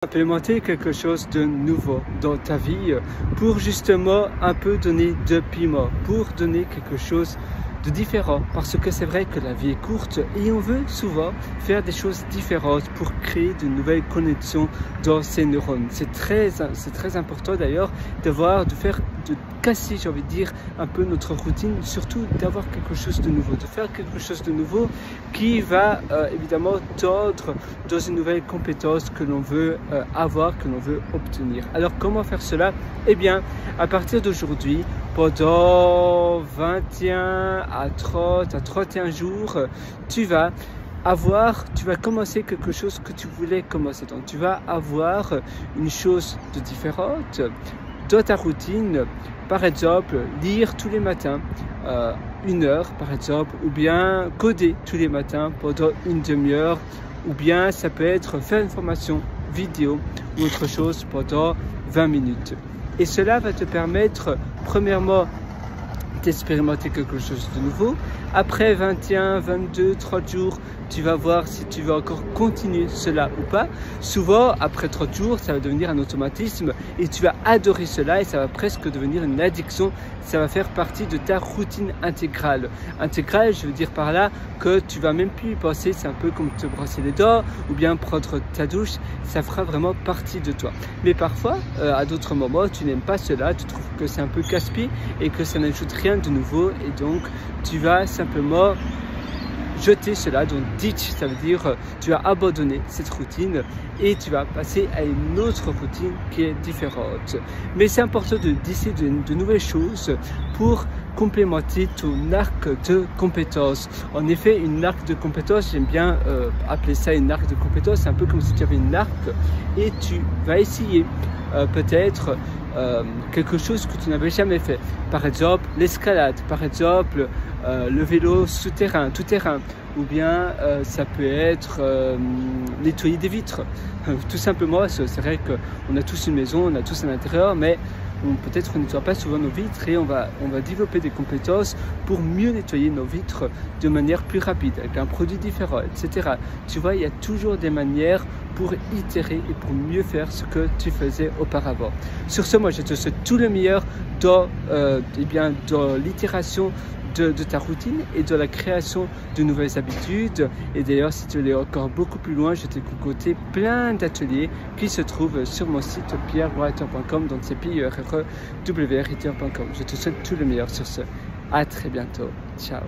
Implémenter quelque chose de nouveau dans ta vie pour justement un peu donner de piment, pour donner quelque chose de différent, parce que c'est vrai que la vie est courte et on veut souvent faire des choses différentes pour créer de nouvelles connexions dans ces neurones. C'est très important d'ailleurs de casser, j'ai envie de dire, un peu notre routine, surtout d'avoir quelque chose de nouveau, de faire quelque chose de nouveau qui va évidemment tendre dans une nouvelle compétence que l'on veut avoir, que l'on veut obtenir. Alors comment faire cela? Eh bien, à partir d'aujourd'hui, pendant 21 à 30 à 31 jours, tu vas commencer quelque chose que tu voulais commencer. Donc, tu vas avoir une chose de différente dans ta routine. Par exemple, lire tous les matins 1 heure, par exemple, ou bien coder tous les matins pendant une demi-heure, ou bien ça peut être faire une formation vidéo ou autre chose pendant 20 minutes. Et cela va te permettre, premièrement, d'expérimenter quelque chose de nouveau. Après 21, 22, 30 jours, tu vas voir si tu veux encore continuer cela ou pas. Souvent, après 30 jours, ça va devenir un automatisme et tu vas adorer cela et ça va presque devenir une addiction. Ça va faire partie de ta routine intégrale. Intégrale, je veux dire par là que tu vas même plus y penser. C'est un peu comme te brosser les dents ou bien prendre ta douche. Ça fera vraiment partie de toi. Mais parfois, à d'autres moments, tu n'aimes pas cela. Tu trouves que c'est un peu casse-pied et que ça n'ajoute rien de nouveau. Et donc, tu vas simplement jeter cela, donc ditch, ça veut dire tu vas abandonner cette routine et tu vas passer à une autre routine qui est différente. Mais c'est important d'essayer de nouvelles choses pour complémenter ton arc de compétences. En effet, une arc de compétences, j'aime bien appeler ça une arc de compétences, c'est un peu comme si tu avais une arc et tu vas essayer peut-être quelque chose que tu n'avais jamais fait. Par exemple, l'escalade, par exemple, le vélo souterrain, tout terrain, ou bien ça peut être nettoyer des vitres. Tout simplement, c'est vrai qu'on a tous une maison, on a tous un intérieur, mais peut-être on ne nettoie pas souvent nos vitres et on va développer des compétences pour mieux nettoyer nos vitres de manière plus rapide, avec un produit différent, etc. Tu vois, il y a toujours des manières pour itérer et pour mieux faire ce que tu faisais auparavant. Sur ce, moi je te souhaite tout le meilleur dans l'itération de ta routine et de la création de nouvelles habitudes. Et d'ailleurs, si tu veux aller encore beaucoup plus loin, je t'ai concocté plein d'ateliers qui se trouvent sur mon site pierrewriter.com, donc c'est pierrewriter.com. Je te souhaite tout le meilleur sur ce. À très bientôt. Ciao.